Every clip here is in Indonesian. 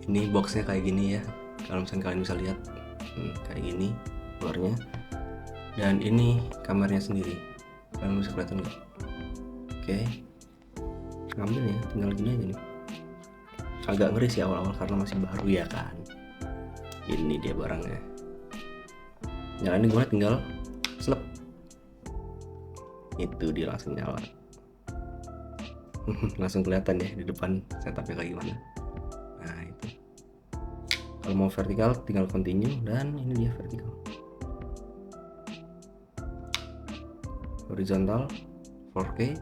Ini boxnya kayak gini ya, kalau misalnya kalian bisa lihat kayak gini luarnya. Dan ini kameranya sendiri, kalian bisa kelihatan nggak? Oke, ngambil ya, tinggal gini aja nih. Agak ngeri sih awal-awal karena masih baru ya kan. Ini dia barangnya. Nyalain gue tinggal selep, itu dia langsung nyala. Langsung kelihatan ya di depan setupnya kayak gimana. Nah itu, kalau mau vertikal tinggal continue, dan ini dia vertikal. Horizontal 4K,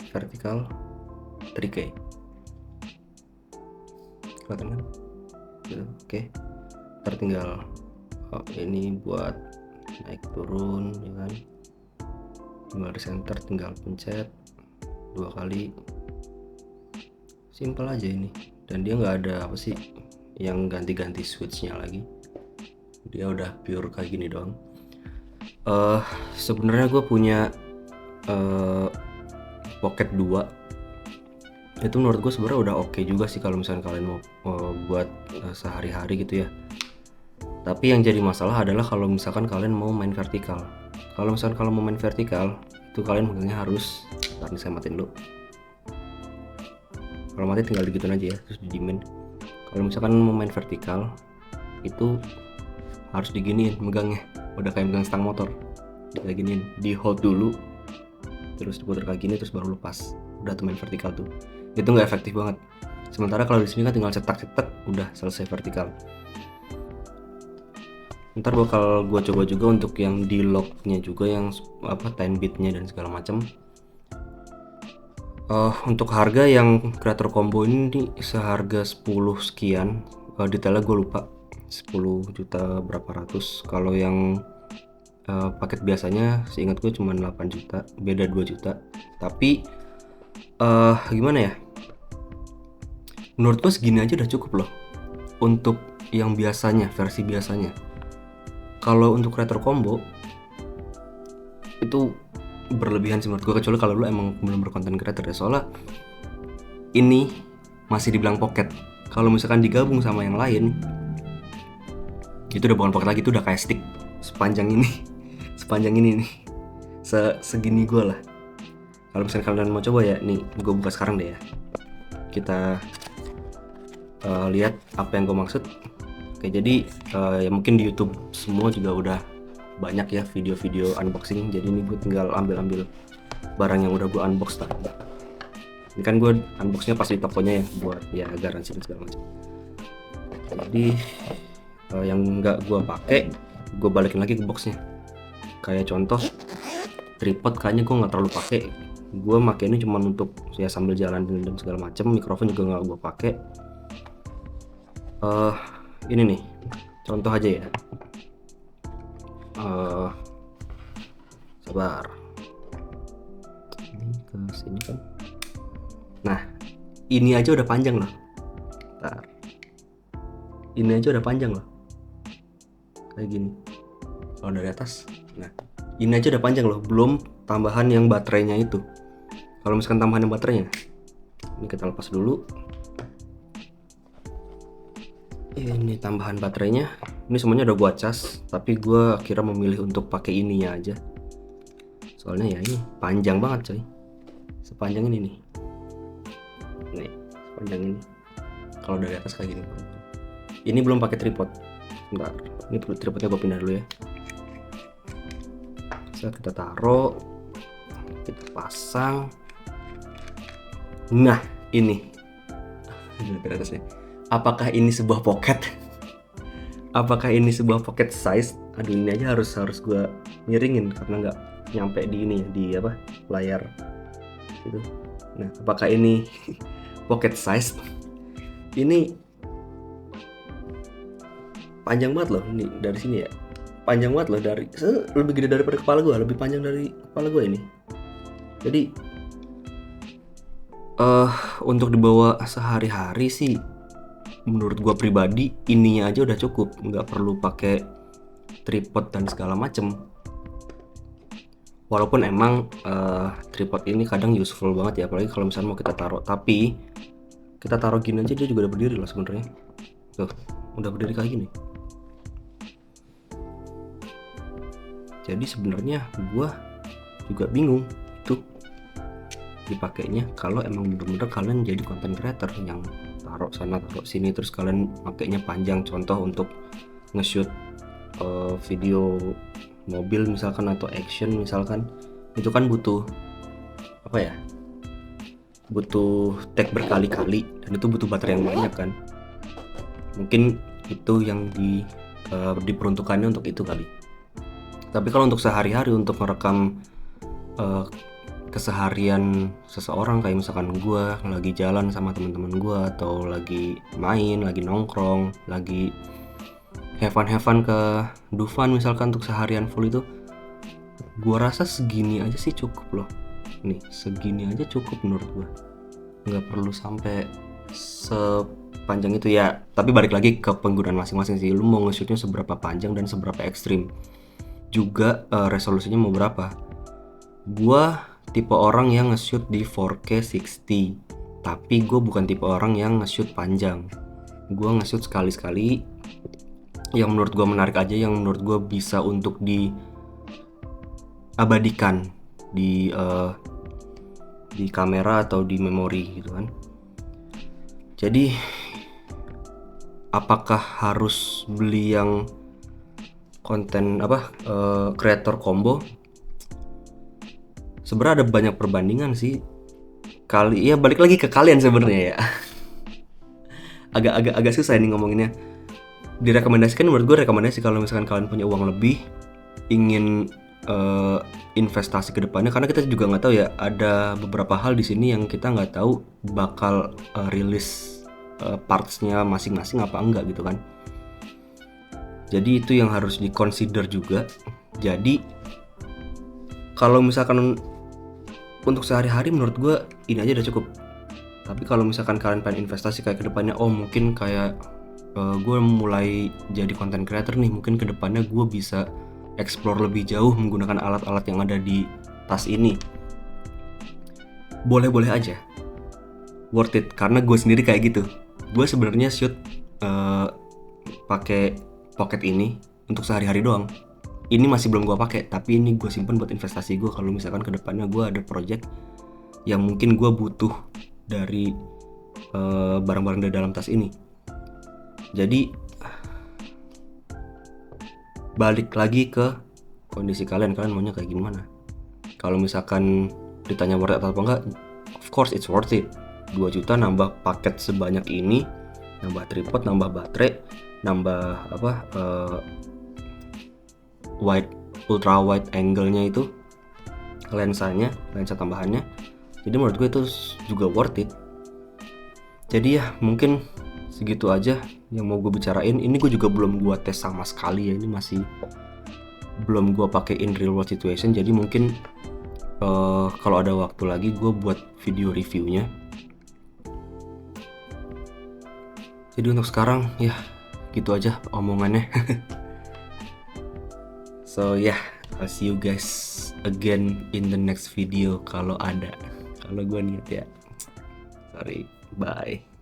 vertikal 3K. Kelihatan kan? Gitu. Oke, tertinggal ini buat naik turun ya kan. Tinggal di center, tinggal pencet 2 kali, simple aja ini. Dan dia nggak ada apa sih yang ganti-ganti switchnya lagi, dia udah pure kayak gini doang. Sebenarnya gue punya Pocket 2, itu menurut gue sebenarnya udah oke juga sih kalau misalnya kalian mau buat sehari-hari gitu ya. Tapi yang jadi masalah adalah kalau misalkan kalian mau main vertikal. Kalau misalkan kalau mau main vertikal, itu kalian megangnya harus, ntar nih saya matiin dulu. Kalau mati tinggal digituin aja ya, terus didimin. Kalau misalkan mau main vertikal, itu harus diginiin megangnya, udah kayak megang stang motor. Kayak giniin, di hold dulu, terus diputar kayak gini, terus baru lepas. Udah tuh main vertikal tuh. Itu nggak efektif banget. Sementara kalau di sini kan tinggal cetak-cetak, udah selesai vertikal. Ntar bakal gue coba juga untuk yang di locknya juga, yang apa 10 bitnya dan segala macam. Untuk harga yang creator combo ini seharga 10 sekian, detailnya gue lupa, 10 juta berapa ratus. Kalau yang paket biasanya seingat gue cuma 8 juta, beda 2 juta. Tapi gimana ya, menurut gue segini aja udah cukup loh untuk yang biasanya, versi biasanya. Kalau untuk creator combo itu berlebihan sih menurut gue, kecuali kalau lu emang belum berkonten creator ya. Soalnya ini masih dibilang pocket, kalau misalkan digabung sama yang lain itu udah bukan pocket lagi, itu udah kayak stick sepanjang ini. Sepanjang ini nih, segini gue lah. Kalau misalkan kalian mau coba ya, nih gue buka sekarang deh ya, kita lihat apa yang gue maksud. Oke, jadi ya mungkin di YouTube semua juga udah banyak ya video-video unboxing. Jadi ini gue tinggal ambil barang yang udah gue unbox tadi. Ini kan gue unboxnya pas di tokonya ya, buat ya garansi dan segala macam. Jadi yang nggak gue pakai, gue balikin lagi ke boxnya. Kayak contoh tripod, kayaknya gue nggak terlalu pakai. Gue pakai ini cuma untuk ya sambil jalan dan segala macam. Mikrofon juga nggak gue pakai. Ini nih contoh aja ya. Sabar, ini ke sini kan. Nah ini aja udah panjang loh. Bentar. Ini aja udah panjang loh, kayak gini kalau dari atas. Nah ini aja udah panjang loh, belum tambahan yang baterainya itu. Kalau misalkan tambahan yang baterainya, ini kita lepas dulu. Ini tambahan baterainya, ini semuanya udah gua cas, tapi gua kira memilih untuk pakai ininya aja. Soalnya ya ini panjang banget coy, sepanjang ini nih. Nih, sepanjang ini. Kalau dari atas kayak gini. Ini belum pakai tripod. Bentar, ini tripodnya gua pindah dulu ya. Bisa kita taruh, kita pasang. Nah, ini dari atasnya. Apakah ini sebuah pocket? Apakah ini sebuah pocket size? Aduh, ini aja harus gue miringin karena nggak nyampe di ini, di apa, layar gitu. Nah, apakah ini pocket size? Ini panjang banget loh, ini dari sini ya, panjang banget loh, dari lebih gede daripada kepala gue, lebih panjang dari kepala gue ini. Jadi untuk dibawa sehari-hari sih, menurut gua pribadi ininya aja udah cukup, nggak perlu pakai tripod dan segala macem. Walaupun emang tripod ini kadang useful banget ya, apalagi kalau misalnya mau kita taruh. Tapi kita taruh gini aja dia juga udah berdiri loh sebenarnya. Tuh, udah berdiri kayak gini. Jadi sebenarnya gua juga bingung itu dipakainya kalau emang bener-bener kalian jadi content creator yang taruh sana taruh sini terus kalian pakainya panjang, contoh untuk nge-shoot video mobil misalkan atau action misalkan, itu kan butuh apa ya, butuh take berkali-kali dan itu butuh baterai yang banyak kan. Mungkin itu yang diperuntukannya untuk itu kali. Tapi kalau untuk sehari-hari untuk merekam keseharian seseorang, kayak misalkan gue lagi jalan sama teman-teman gue atau lagi main, lagi nongkrong, lagi have fun ke Dufan misalkan, untuk seharian full itu gue rasa segini aja sih cukup loh. Nih segini aja cukup menurut gue, nggak perlu sampai sepanjang itu ya. Tapi balik lagi ke penggunaan masing-masing sih, lu mau nge-shootnya seberapa panjang dan seberapa ekstrim juga, resolusinya mau berapa. Gua tipe orang yang nge-shoot di 4K 60, tapi gue bukan tipe orang yang nge-shoot panjang. Gue nge-shoot sekali-sekali yang menurut gue menarik aja, yang menurut gue bisa untuk diabadikan di kamera atau di memori gitu kan. Jadi apakah harus beli yang konten creator combo? Sebenarnya ada banyak perbandingan sih. Ya balik lagi ke kalian sebenarnya ya. agak susah ini ngomonginnya. Direkomendasikan menurut gue, rekomendasi kalau misalkan kalian punya uang lebih, ingin investasi ke depannya, karena kita juga nggak tahu ya, ada beberapa hal di sini yang kita nggak tahu bakal rilis partsnya masing-masing apa enggak gitu kan. Jadi itu yang harus dikonsider juga. Jadi kalau misalkan untuk sehari-hari menurut gue ini aja udah cukup. Tapi kalau misalkan kalian pengen investasi kayak kedepannya, mungkin kayak gue mulai jadi content creator nih, mungkin kedepannya gue bisa explore lebih jauh menggunakan alat-alat yang ada di tas ini. Boleh-boleh aja, worth it, karena gue sendiri kayak gitu. Gue sebenarnya shoot pakai pocket ini untuk sehari-hari doang. Ini masih belum gue pakai, tapi ini gue simpen buat investasi gue kalau misalkan kedepannya gue ada project yang mungkin gue butuh dari barang-barang dari dalam tas ini. Jadi balik lagi ke kondisi kalian maunya kayak gimana. Kalau misalkan ditanya worth it atau enggak, of course it's worth it. 2 juta nambah paket sebanyak ini, nambah tripod, nambah baterai, nambah ultra wide angle-nya itu, lensa tambahannya. Jadi menurut gue itu juga worth it. Jadi ya mungkin segitu aja yang mau gue bicarain. Ini gue juga belum gue tes sama sekali ya, ini masih belum gue pakai in real world situation. Jadi mungkin kalau ada waktu lagi gue buat video reviewnya. Jadi untuk sekarang ya gitu aja omongannya. So yeah, I'll see you guys again in the next video kalau ada. Kalau gue niat ya. Sorry, bye.